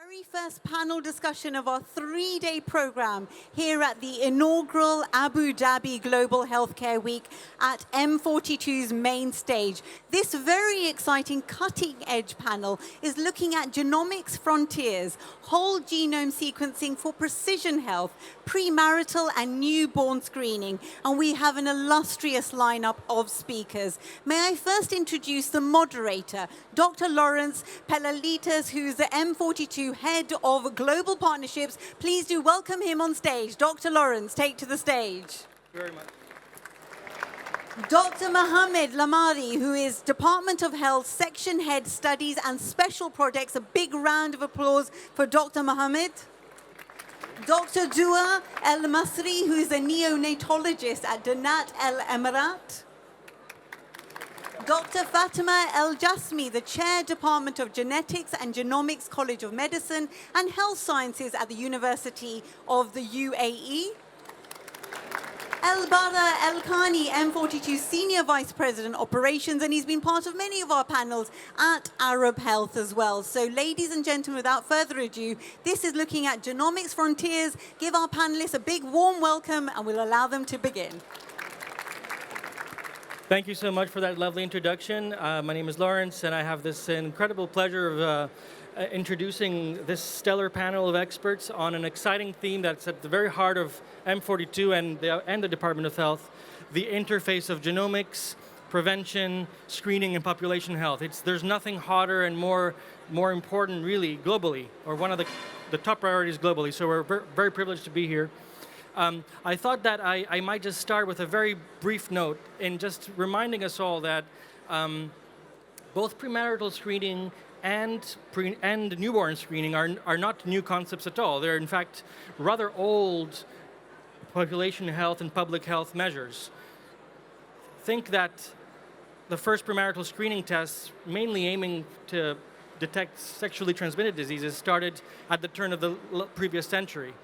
very first panel discussion of our three-day program here at the inaugural Abu Dhabi Global Healthcare Week at M42's main stage. This very exciting cutting-edge panel is looking at genomics frontiers, whole genome sequencing for precision health, premarital and newborn screening, and we have an illustrious lineup of speakers. May I first introduce the moderator, Dr. Lawrence Pelalitas, who's the M42 Head of Global Partnerships. Please do welcome him on stage. Dr. Lawrence, take to the stage. Very much. Dr. Mohammed Lamari, who is Department of Health Section Head Studies and Special Projects. A big round of applause for Dr. Mohammed. Dr. Dua El Masri, who is a neonatologist at Donat El Emirat. Dr. Fatima El Jasmi, the Chair, Department of Genetics and Genomics, College of Medicine and Health Sciences at the University of the UAE. El Bara El Khani, M42 Senior Vice President Operations, and he's been part of many of our panels at Arab Health as well. So ladies and gentlemen, without further ado, this is looking at genomics frontiers. Give our panelists a big warm welcome and we'll allow them to begin. Thank you so much for that lovely introduction. My name is Lawrence, and I have this incredible pleasure of introducing this stellar panel of experts on an exciting theme that's at the very heart of M42 and the Department of Health, the interface of genomics, prevention, screening, and population health. There's nothing hotter and more important, really, globally, or one of the top priorities globally. So we're very privileged to be here. I thought that I might just start with a very brief note in just reminding us all that both premarital screening and newborn screening are not new concepts at all. They're, in fact, rather old population health and public health measures. Think that the first premarital screening tests, mainly aiming to detect sexually transmitted diseases, started at the turn of the previous century.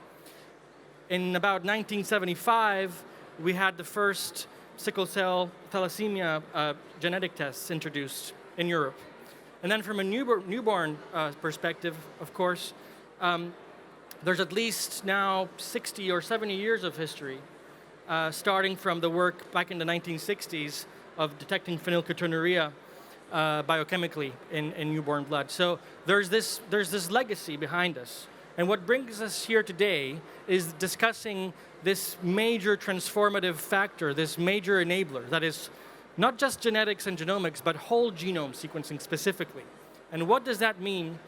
In about 1975, we had the first sickle cell thalassemia genetic tests introduced in Europe. And then from a newborn perspective, of course, there's at least now 60 or 70 years of history, starting from the work back in the 1960s of detecting phenylketonuria biochemically in newborn blood. So there's this legacy behind us. And what brings us here today is discussing this major transformative factor, this major enabler, that is not just genetics and genomics, but whole genome sequencing specifically. And what does that mean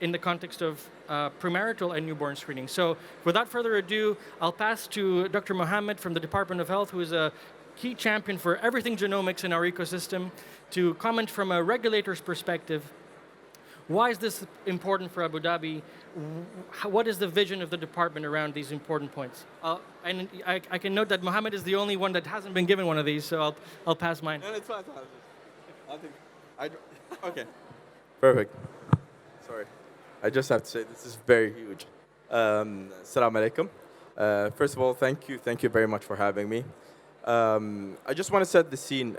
in the context of premarital and newborn screening? So without further ado, I'll pass to Dr. Mohammed from the Department of Health, who is a key champion for everything genomics in our ecosystem, to comment from a regulator's perspective. Why is this important for Abu Dhabi? What is the vision of the department around these important points? And I can note that Mohammed is the only one that hasn't been given one of these, so I'll pass mine. No, it's fine. Okay. Perfect. Sorry. I just have to say this is very huge. Assalamu alaikum. First of all, thank you very much for having me. I just want to set the scene.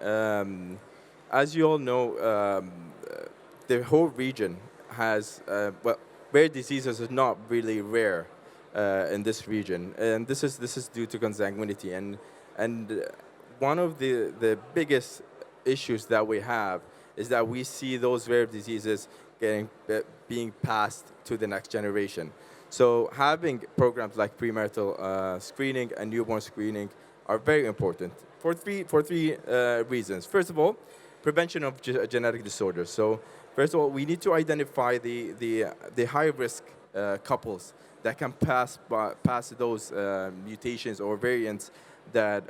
As you all know, the whole region has, rare diseases are not really rare in this region, and this is due to consanguinity. And one of the biggest issues that we have is that we see those rare diseases being passed to the next generation. So having programs like premarital screening and newborn screening are very important for three reasons. First of all, prevention of genetic disorders. So first of all, we need to identify the high-risk couples that can pass those mutations or variants that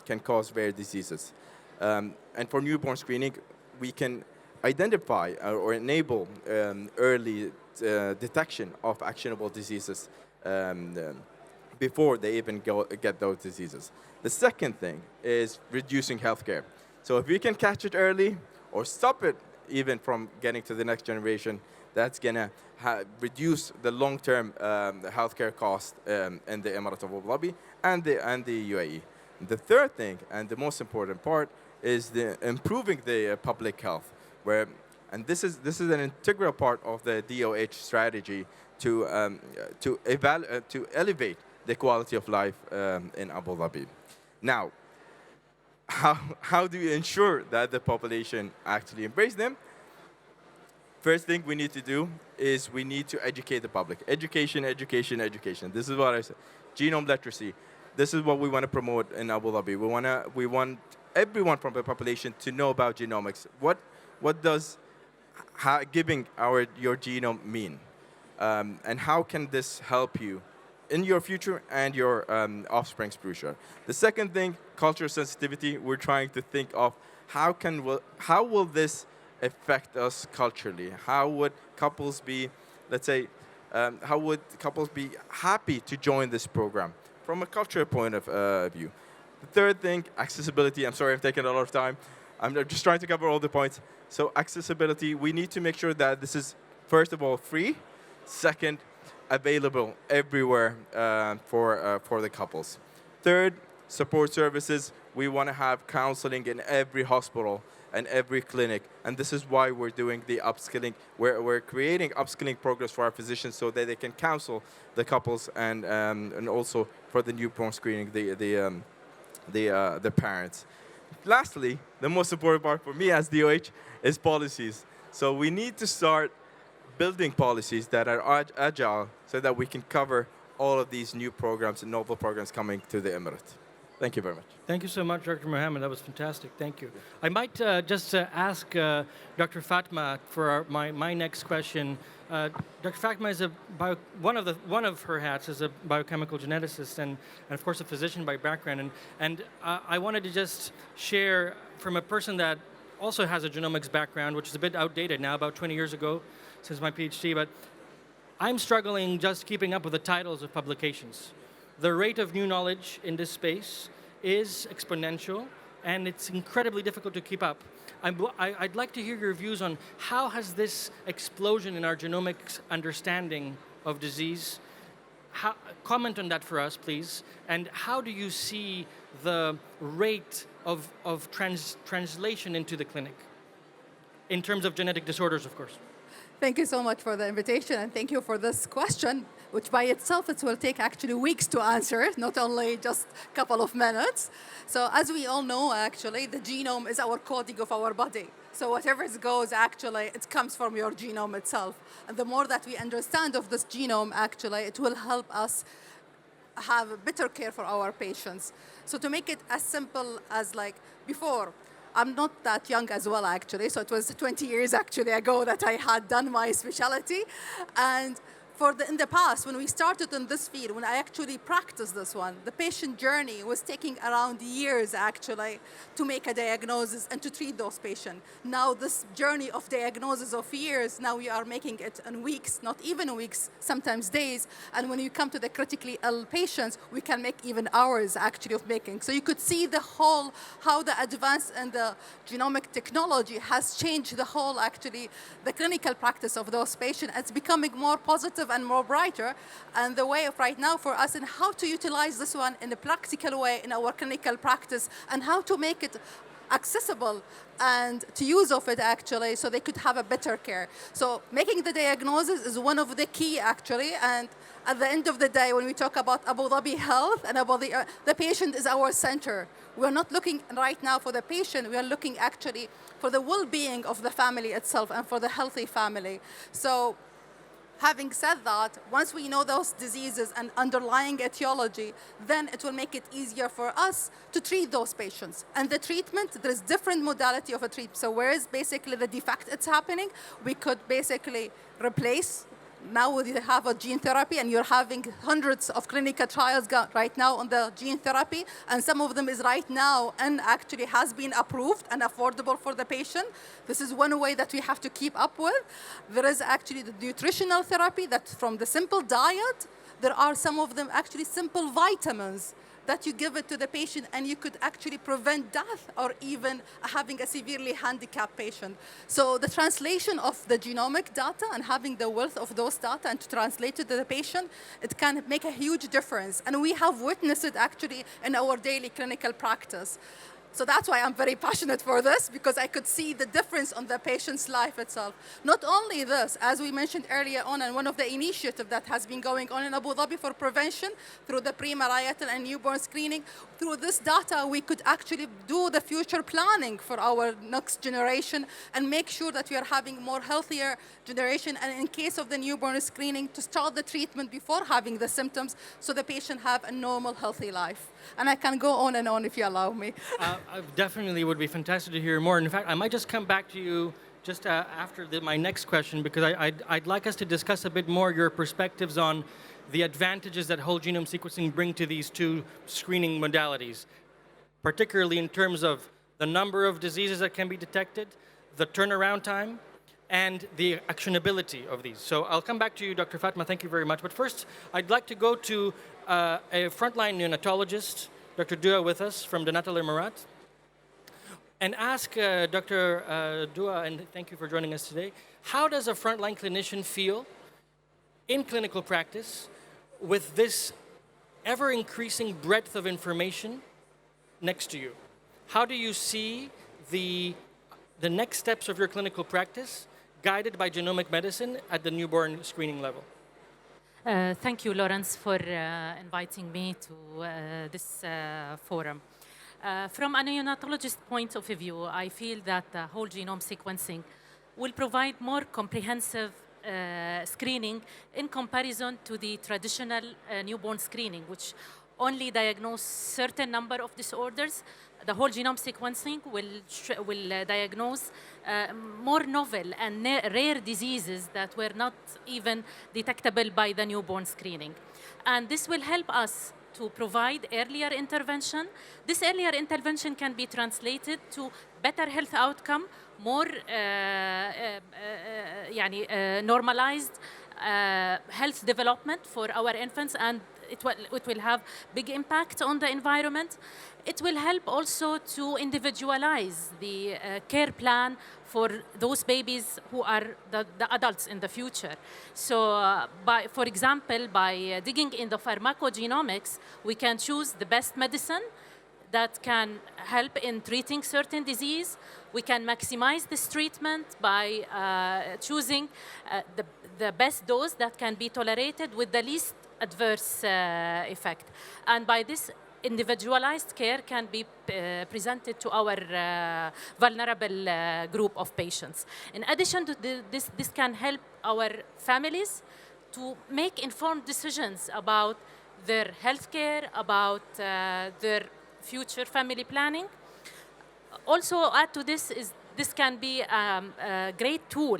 can cause rare diseases. And for newborn screening, we can identify or enable early detection of actionable diseases before they even get those diseases. The second thing is reducing healthcare. So if we can catch it early or stop it even from getting to the next generation, that's going to reduce the long-term healthcare cost in the Emirates of Abu Dhabi and the UAE. The third thing, and the most important part, is improving the public health, where And this is an integral part of the DOH strategy to elevate the quality of life in Abu Dhabi. Now, how do you ensure that the population actually embrace them? First thing we need to do is we need to educate the public. Education, education, education. This is what I said. Genome literacy. This is what we want to promote in Abu Dhabi. We want everyone from the population to know about genomics. What does giving your genome mean? And how can this help you in your future and your offspring's future? The second thing, cultural sensitivity. We're trying to think of how will this affect us culturally? How would couples be, let's say, how would couples be happy to join this program from a cultural point of view? The third thing, accessibility. I'm sorry, I'm taking a lot of time. I'm just trying to cover all the points. So accessibility, we need to make sure that this is, first of all, free. Second, available everywhere for the couples. Third, support services. We want to have counseling in every hospital and every clinic. And this is why we're doing the upskilling. We're creating upskilling programs for our physicians so that they can counsel the couples and also for the newborn screening, the parents. Lastly, the most important part for me as DOH is policies. So we need to start building policies that are agile so that we can cover all of these new programs and novel programs coming to the Emirate. Thank you very much. Thank you so much, Dr. Mohammed. That was fantastic. Thank you. I might just ask Dr. Fatma for my next question. Dr. Fatma is one of her hats is a biochemical geneticist and of course a physician by background. And I wanted to just share from a person that also has a genomics background, which is a bit outdated now, about 20 years ago since my PhD, but I'm struggling just keeping up with the titles of publications. The rate of new knowledge in this space is exponential, and it's incredibly difficult to keep up. I'd like to hear your views on how has this explosion in our genomics understanding of disease, comment on that for us, please, and how do you see the rate of translation into the clinic, in terms of genetic disorders, of course? Thank you so much for the invitation, and thank you for this question, which by itself it will take actually weeks to answer, not only just a couple of minutes. So as we all know, actually, the genome is our coding of our body. So whatever it goes, actually, it comes from your genome itself. And the more that we understand of this genome, actually, it will help us have better care for our patients. So to make it as simple as like before, I'm not that young as well, actually. So it was 20 years actually ago that I had done my specialty. And in the past, when we started in this field, when I actually practiced this one, the patient journey was taking around years actually to make a diagnosis and to treat those patients. Now this journey of diagnosis of years, now we are making it in weeks, not even weeks, sometimes days. And when you come to the critically ill patients, we can make even hours actually of making. So you could see how the advance in the genomic technology has changed the whole actually, the clinical practice of those patients. It's becoming more positive and more brighter, and the way of right now for us and how to utilize this one in a practical way in our clinical practice and how to make it accessible and to use of it actually so they could have a better care. So making the diagnosis is one of the key actually, and at the end of the day when we talk about Abu Dhabi health and about the patient is our center. We're not looking right now for the patient, we are looking actually for the well-being of the family itself and for the healthy family. So having said that, once we know those diseases and underlying etiology, then it will make it easier for us to treat those patients. And the treatment, there is different modality of a treatment. So whereas basically the defect it's happening, we could basically replace. Now you have a gene therapy and you're having hundreds of clinical trials right now on the gene therapy, and some of them is right now and actually has been approved and affordable for the patient. This is one way that we have to keep up with. There is actually the nutritional therapy that from the simple diet, there are some of them actually simple vitamins that you give it to the patient and you could actually prevent death or even having a severely handicapped patient. So the translation of the genomic data and having the wealth of those data and to translate it to the patient, it can make a huge difference. And we have witnessed it actually in our daily clinical practice. So that's why I'm very passionate for this, because I could see the difference on the patient's life itself. Not only this, as we mentioned earlier on, and one of the initiatives that has been going on in Abu Dhabi for prevention through the pre-marital and newborn screening, through this data, we could actually do the future planning for our next generation and make sure that we are having more healthier generation. And in case of the newborn screening, to start the treatment before having the symptoms, so the patient have a normal, healthy life. And I can go on and on if you allow me. Definitely would be fantastic to hear more. In fact, I might just come back to you just after my next question, because I'd like us to discuss a bit more your perspectives on the advantages that whole genome sequencing bring to these two screening modalities, particularly in terms of the number of diseases that can be detected, the turnaround time, and the actionability of these. So I'll come back to you, Dr. Fatma. Thank you very much. But first, I'd like to go to a frontline neonatologist, Dr. Dua, with us from the Natal Emirat, and ask Dr. Dua, and thank you for joining us today, how does a frontline clinician feel in clinical practice with this ever-increasing breadth of information next to you? How do you see the next steps of your clinical practice guided by genomic medicine at the newborn screening level? Thank you, Lawrence, for inviting me to this forum. From a neonatologist point of view, I feel that whole genome sequencing will provide more comprehensive screening in comparison to the traditional newborn screening, which only diagnose certain number of disorders. The whole genome sequencing will diagnose more novel and rare diseases that were not even detectable by the newborn screening. And this will help us to provide earlier intervention. This earlier intervention can be translated to better health outcome, more normalized health development for our infants, and it will have big impact on the environment. It will help also to individualize the care plan for those babies who are the adults in the future. So, for example, by digging in the pharmacogenomics, we can choose the best medicine that can help in treating certain disease. We can maximize this treatment by choosing the best dose that can be tolerated with the least adverse effect. And by this, individualized care can be presented to our vulnerable group of patients. In addition to this can help our families to make informed decisions about their health care, about their future family planning. Also, add to this can be a great tool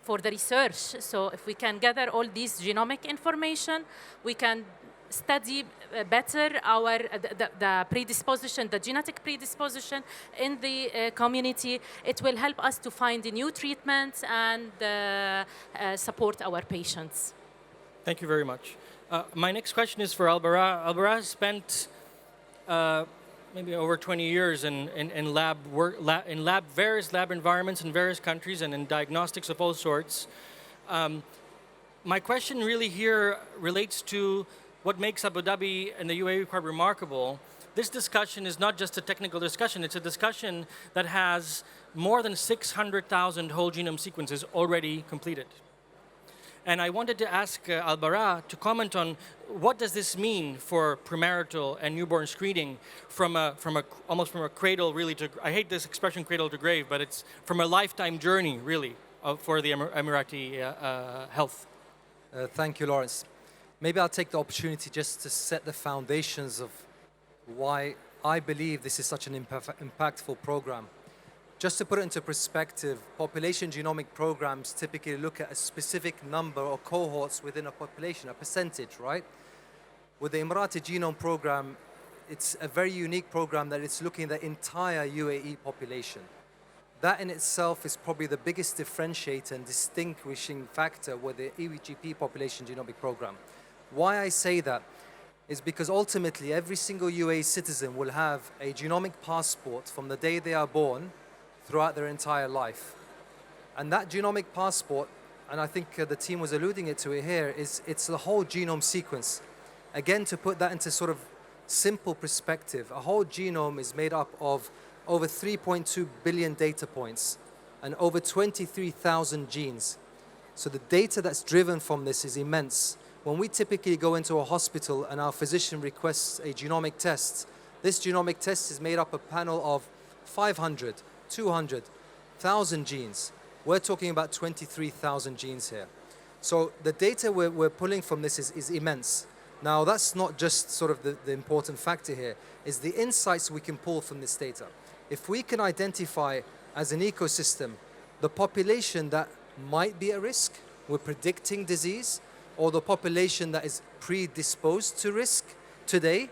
for the research. So if we can gather all these genomic information, we can study better the predisposition, the genetic predisposition in the community. It will help us to find new treatments and support our patients. Thank you very much. My next question is for Albara. Albara spent maybe over 20 years in various lab environments in various countries and in diagnostics of all sorts. My question really here relates to what makes Abu Dhabi and the UAE quite remarkable. This discussion is not just a technical discussion, it's a discussion that has more than 600,000 whole genome sequences already completed. And I wanted to ask Albara to comment on what does this mean for premarital and newborn screening almost from a cradle really to, I hate this expression cradle to grave, but it's from a lifetime journey really for the Emirati health. Thank you, Lawrence. Maybe I'll take the opportunity just to set the foundations of why I believe this is such an impactful program. Just to put it into perspective, population genomic programs typically look at a specific number or cohorts within a population, a percentage, right? With the Emirati Genome Program, it's a very unique program that it's looking at the entire UAE population. That in itself is probably the biggest differentiator and distinguishing factor with the EGP population genomic program. Why I say that is because ultimately every single UAE citizen will have a genomic passport from the day they are born throughout their entire life. And that genomic passport, and I think the team was alluding to it here, it's the whole genome sequence. Again, to put that into sort of simple perspective, a whole genome is made up of over 3.2 billion data points and over 23,000 genes. So the data that's driven from this is immense. When we typically go into a hospital and our physician requests a genomic test, this genomic test is made up of a panel of 500, 200, 1,000 genes. We're talking about 23,000 genes here. So the data we're pulling from this is immense. Now, that's not just sort of the important factor here, is the insights we can pull from this data. If we can identify as an ecosystem the population that might be at risk, we're predicting disease, or the population that is predisposed to risk today,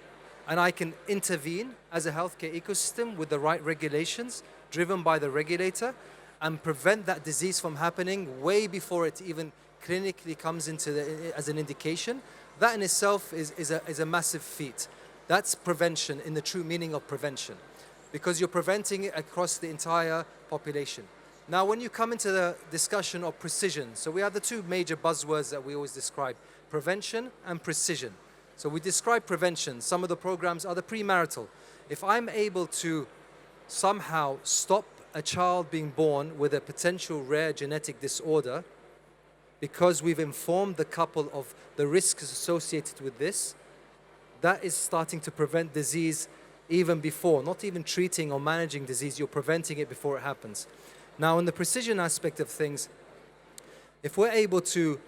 and I can intervene as a healthcare ecosystem with the right regulations driven by the regulator and prevent that disease from happening way before it even clinically comes into as an indication, that in itself is a massive feat. That's prevention in the true meaning of prevention, because you're preventing it across the entire population. Now, when you come into the discussion of precision, so we have the two major buzzwords that we always describe, prevention and precision. So we describe prevention. Some of the programs are the pre-marital. If I'm able to somehow stop a child being born with a potential rare genetic disorder because we've informed the couple of the risks associated with this, that is starting to prevent disease even before, not even treating or managing disease, you're preventing it before it happens. Now, in the precision aspect of things, if we're able to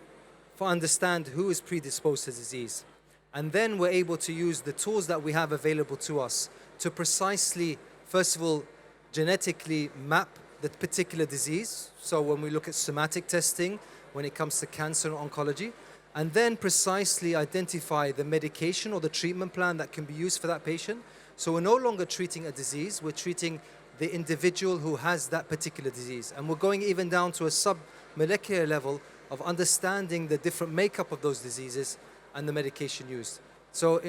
understand who is predisposed to disease, and then we're able to use the tools that we have available to us to precisely, first of all, genetically map the particular disease. So when we look at somatic testing, when it comes to cancer and oncology, and then precisely identify the medication or the treatment plan that can be used for that patient. So we're no longer treating a disease, we're treating the individual who has that particular disease. And we're going even down to a sub-molecular level of understanding the different makeup of those diseases and the medication used. So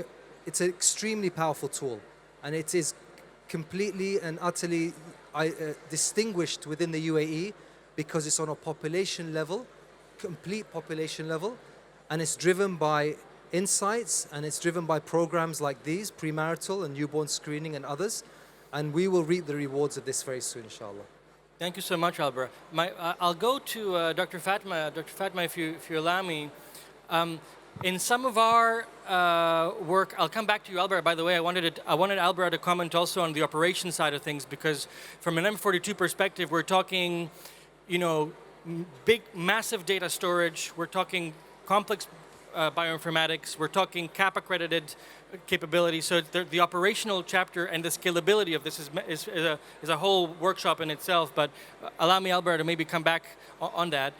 it's an extremely powerful tool, and it is completely and utterly distinguished within the UAE because it's on a population level, complete population level, and it's driven by insights, and it's driven by programs like these, premarital and newborn screening and others, and we will reap the rewards of this very soon, inshallah. Thank you so much, Albert. I'll go to Dr. Fatma. Dr. Fatma, if you allow me. In some of our work, I'll come back to you, Albert. By the way, I wanted Albert to comment also on the operation side of things, because from an M42 perspective, we're talking, big, massive data storage. We're talking complex bioinformatics. We're talking CAP accredited capability. So the operational chapter and the scalability of this is a whole workshop in itself. But allow me, Albert, to maybe come back on that.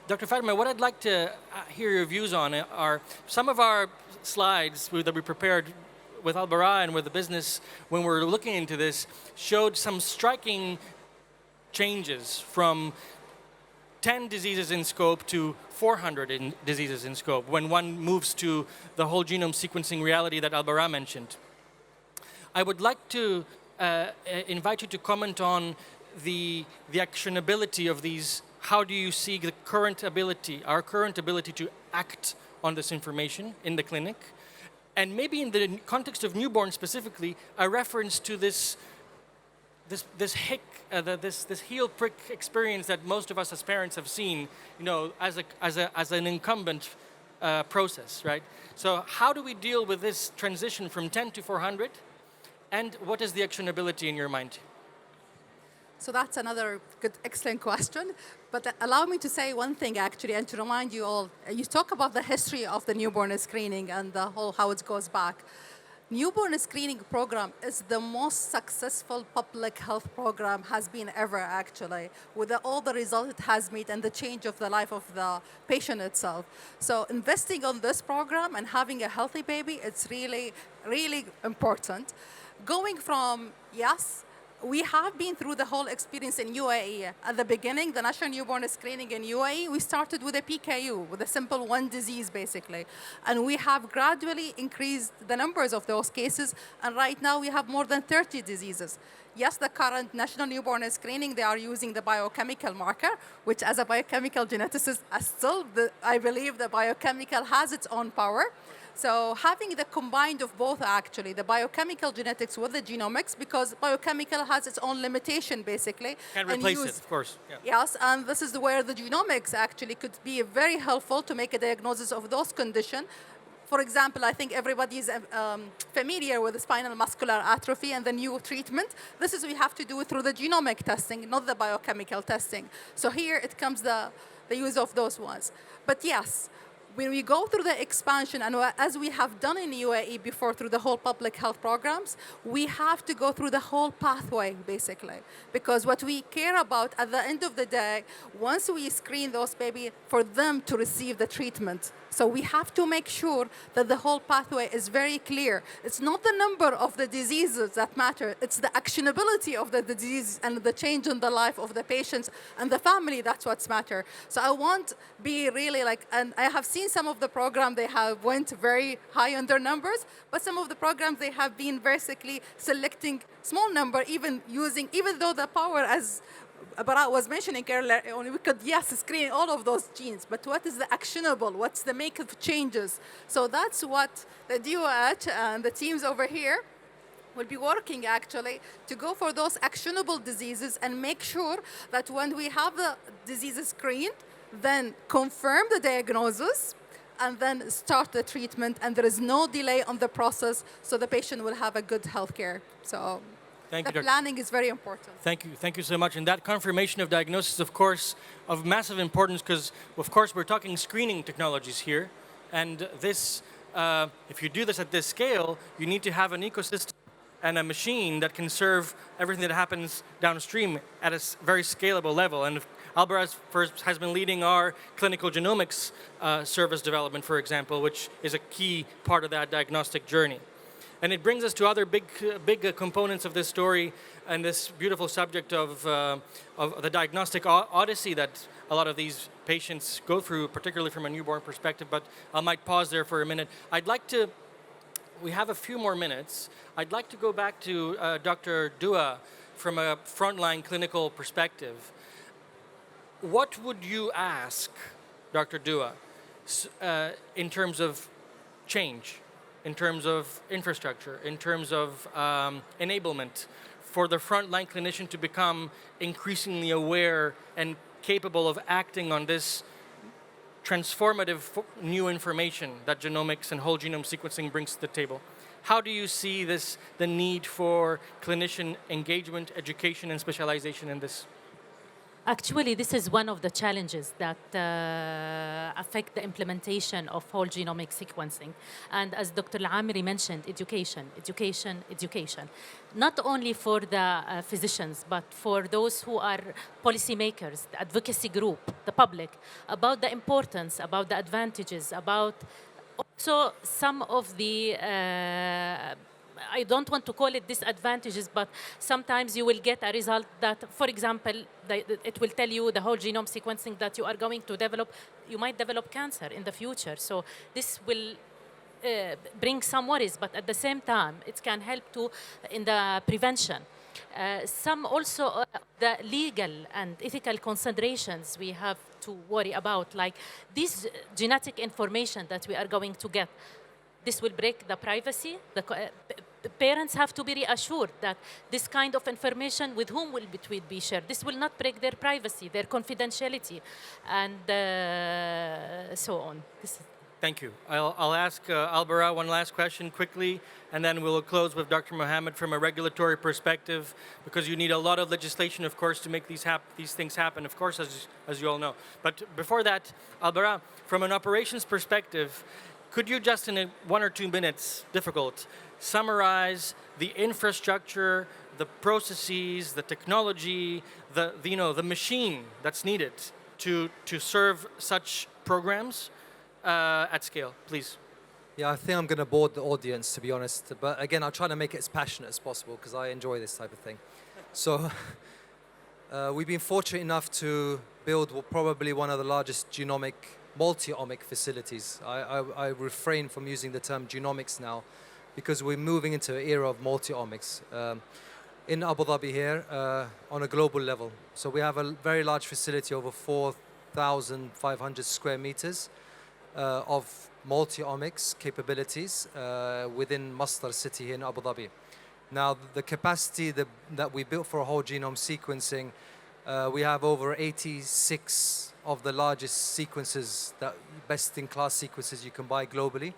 Dr. Fatima, what I'd like to hear your views on are some of our slides that we prepared with Albara and with the business when we're looking into this showed some striking changes from 10 diseases in scope to 400 diseases in scope when one moves to the whole genome sequencing reality that Albara mentioned. I would like to invite you to comment on the actionability of these. How do you see the our current ability to act on this information in the clinic? And maybe in the context of newborn specifically, a reference to this heel prick experience that most of us as parents have seen, as an incumbent process, right? So how do we deal with this transition from 10 to 400? And what is the actionability in your mind? So that's another good, excellent question. But allow me to say one thing, actually, and to remind you all. You talk about the history of the newborn screening and the whole how it goes back. Newborn screening program is the most successful public health program has been ever, actually, with all the results it has made and the change of the life of the patient itself. So investing on this program and having a healthy baby, it's really, really important. Going from, yes, we have been through the whole experience in UAE. At the beginning, the National Newborn Screening in UAE, we started with a PKU, with a simple one disease, basically. And we have gradually increased the numbers of those cases, and right now we have more than 30 diseases. yes, the current national newborn screening, they are using the biochemical marker, which as a biochemical geneticist, I believe the biochemical has its own power. So having the combined of both actually, the biochemical genetics with the genomics, because biochemical has its own limitation basically. Can't replace it, of course. Yeah. Yes, and this is where the genomics actually could be very helpful to make a diagnosis of those conditions. For example, I think everybody is familiar with the spinal muscular atrophy and the new treatment. This is we have to do through the genomic testing, not the biochemical testing. So here it comes the use of those ones. But yes, when we go through the expansion, and as we have done in UAE before through the whole public health programs, we have to go through the whole pathway, basically. Because what we care about at the end of the day, once we screen those babies, for them to receive the treatment. So we have to make sure that the whole pathway is very clear. It's not the number of the diseases that matter, it's the actionability of the disease and the change in the life of the patients and the family, that's what's matter. So I won't be really like, and I have seen some of the programs, they have went very high on their numbers, but some of the programs, they have been basically selecting small number, even though the power as Barat was mentioning earlier, we could, yes, screen all of those genes, but what is the actionable? What's the make of changes? So that's what the DOH and the teams over here will be working actually to go for those actionable diseases and make sure that when we have the diseases screened, then confirm the diagnosis and then start the treatment, and there is no delay on the process, so the patient will have a good health care. So the planning is very important. Thank you so much. And that confirmation of diagnosis, of course, of massive importance, because of course we're talking screening technologies here, and this, if you do this at this scale, you need to have an ecosystem and a machine that can serve everything that happens downstream at a very scalable level. And Albaraz has been leading our clinical genomics service development, for example, which is a key part of that diagnostic journey. And it brings us to other big components of this story and this beautiful subject of the diagnostic odyssey that a lot of these patients go through, particularly from a newborn perspective. But I might pause there for a minute. We have a few more minutes. I'd like to go back to Dr. Dua from a frontline clinical perspective. What would you ask, Dr. Dua, in terms of change, in terms of infrastructure, in terms of enablement for the frontline clinician to become increasingly aware and capable of acting on this transformative new information that genomics and whole genome sequencing brings to the table? How do you see the need for clinician engagement, education, and specialization in this? Actually, this is one of the challenges that affect the implementation of whole genomic sequencing. And as Dr. Al-Amiri mentioned, education. Not only for the physicians, but for those who are policymakers, the advocacy group, the public, about the importance, about the advantages, about also some of the I don't want to call it disadvantages, but sometimes you will get a result that, for example, it will tell you the whole genome sequencing that you are going to develop, you might develop cancer in the future. So this will bring some worries, but at the same time, it can help in the prevention. Some also the legal and ethical considerations we have to worry about, like this genetic information that we are going to get. This will break the privacy. The parents have to be reassured that this kind of information with whom will it be shared. This will not break their privacy, their confidentiality, and so on. Thank you. I'll ask Albara one last question quickly, and then we'll close with Dr. Mohammed from a regulatory perspective, because you need a lot of legislation, of course, to make these things happen, of course, as you all know. But before that, Albara, from an operations perspective, could you just in 1 or 2 minutes, difficult, summarize the infrastructure, the processes, the technology, the machine that's needed to serve such programs at scale, please? Yeah, I think I'm going to bore the audience, to be honest. But again, I'll try to make it as passionate as possible because I enjoy this type of thing. So we've been fortunate enough to build probably one of the largest genomic multi-omic facilities. I refrain from using the term genomics now because we're moving into an era of multi-omics. in Abu Dhabi here on a global level. So we have a very large facility, over 4,500 square meters of multi-omics capabilities within Masdar city here in Abu Dhabi. Now, the capacity that we built for whole genome sequencing, we have over 86 of the largest sequences, that best-in-class sequences you can buy globally.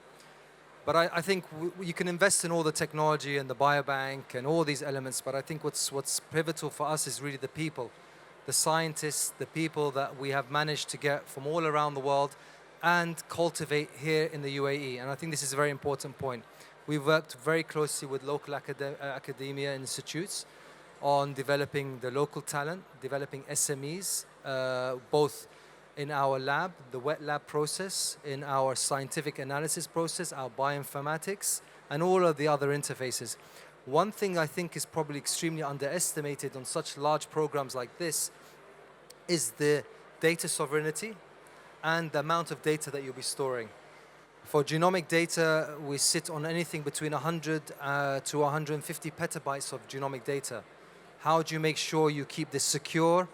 But I think you can invest in all the technology and the biobank and all these elements, but I think what's pivotal for us is really the people, the scientists, the people that we have managed to get from all around the world and cultivate here in the UAE. And I think this is a very important point. We've worked very closely with local academia institutes on developing the local talent, developing SMEs, both in our lab, the wet lab process, in our scientific analysis process, our bioinformatics, and all of the other interfaces. One thing I think is probably extremely underestimated on such large programs like this is the data sovereignty and the amount of data that you'll be storing. For genomic data, we sit on anything between 100 to 150 petabytes of genomic data. How do you make sure you keep this secure?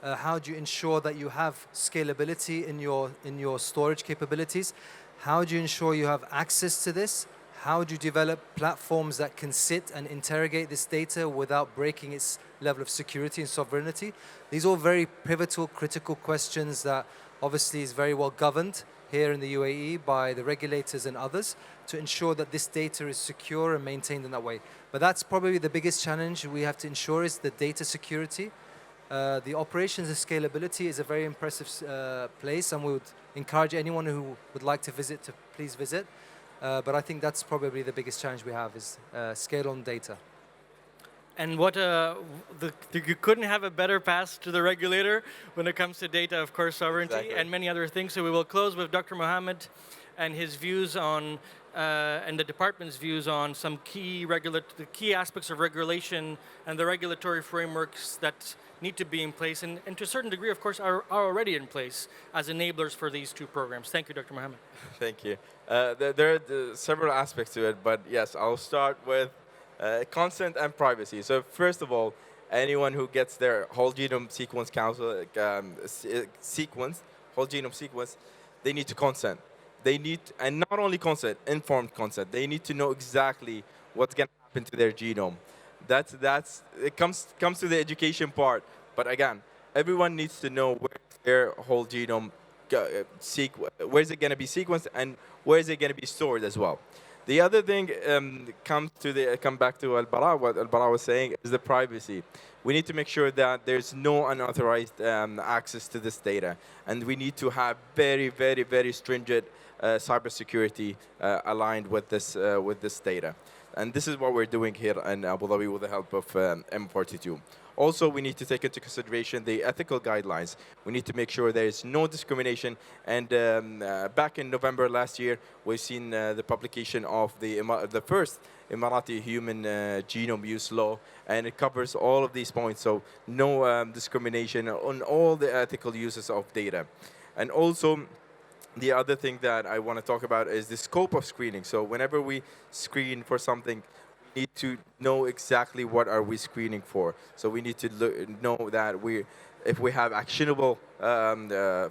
How do you ensure that you have scalability in your storage capabilities? How do you ensure you have access to this? How do you develop platforms that can sit and interrogate this data without breaking its level of security and sovereignty? These are all very pivotal, critical questions that obviously is very well governed here in the UAE by the regulators and others to ensure that this data is secure and maintained in that way. But that's probably the biggest challenge we have to ensure is the data security. The operations and scalability is a very impressive place, and we would encourage anyone who would like to visit to please visit. But I think that's probably the biggest challenge we have is scale on data. And what you couldn't have a better pass to the regulator when it comes to data, of course, sovereignty and many other things. So we will close with Dr. Mohammed and his views on, and the department's views on some the key aspects of regulation and the regulatory frameworks that need to be in place, and to a certain degree, of course, are already in place as enablers for these two programs. Thank you, Dr. Mohammed. Thank you. There are several aspects to it, but yes, I'll start with consent and privacy. So first of all, anyone who gets their whole genome sequence whole genome sequence, they need to consent. They need, and not only consent, informed consent. They need to know exactly what's going to happen to their genome. It comes to the education part. But again, everyone needs to know where their whole genome where is it going to be sequenced and where is it going to be stored as well. The other thing come back to what Al-Bara was saying is the privacy. We need to make sure that there's no unauthorized access to this data, and we need to have very, very, very stringent cybersecurity aligned with this data. And this is what we're doing here in Abu Dhabi with the help of M42. Also, we need to take into consideration the ethical guidelines. We need to make sure there is no discrimination. And back in November last year, we've seen the publication of the first Emirati human genome use law, and it covers all of these points. So no discrimination on all the ethical uses of data. And also, the other thing that I want to talk about is the scope of screening. So whenever we screen for something, we need to know exactly what are we screening for. So we need to know that if we have actionable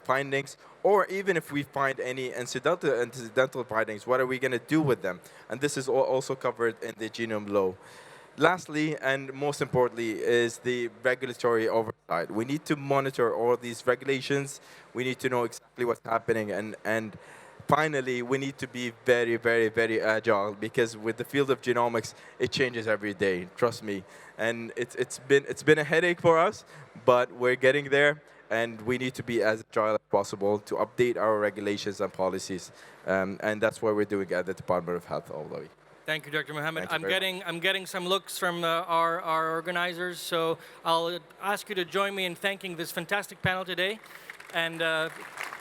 findings, or even if we find any incidental findings, what are we going to do with them? And this is also covered in the genome law. Lastly, and most importantly, is the regulatory oversight. We need to monitor all these regulations. We need to know exactly what's happening. And finally, we need to be very, very, very agile, because with the field of genomics, it changes every day, trust me. And it's been a headache for us, but we're getting there. And we need to be as agile as possible to update our regulations and policies. And that's what we're doing at the Department of Health all the way. Thank you, Dr. Mohammed. I'm getting some looks from our organizers, so I'll ask you to join me in thanking this fantastic panel today, and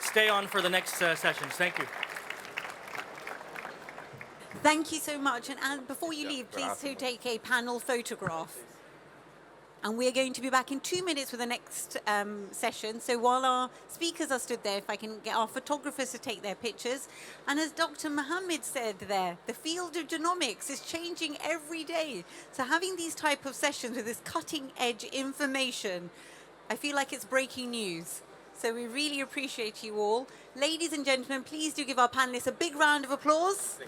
stay on for the next sessions. Thank you. Thank you so much. And before you leave, please to take a panel photograph. And we're going to be back in 2 minutes with the next session. So while our speakers are stood there, if I can get our photographers to take their pictures. And as Dr. Mohammed said there, the field of genomics is changing every day. So having these type of sessions with this cutting edge information, I feel like it's breaking news. So we really appreciate you all. Ladies and gentlemen, please do give our panelists a big round of applause.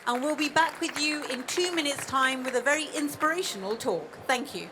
And we'll be back with you in 2 minutes' time with a very inspirational talk. Thank you.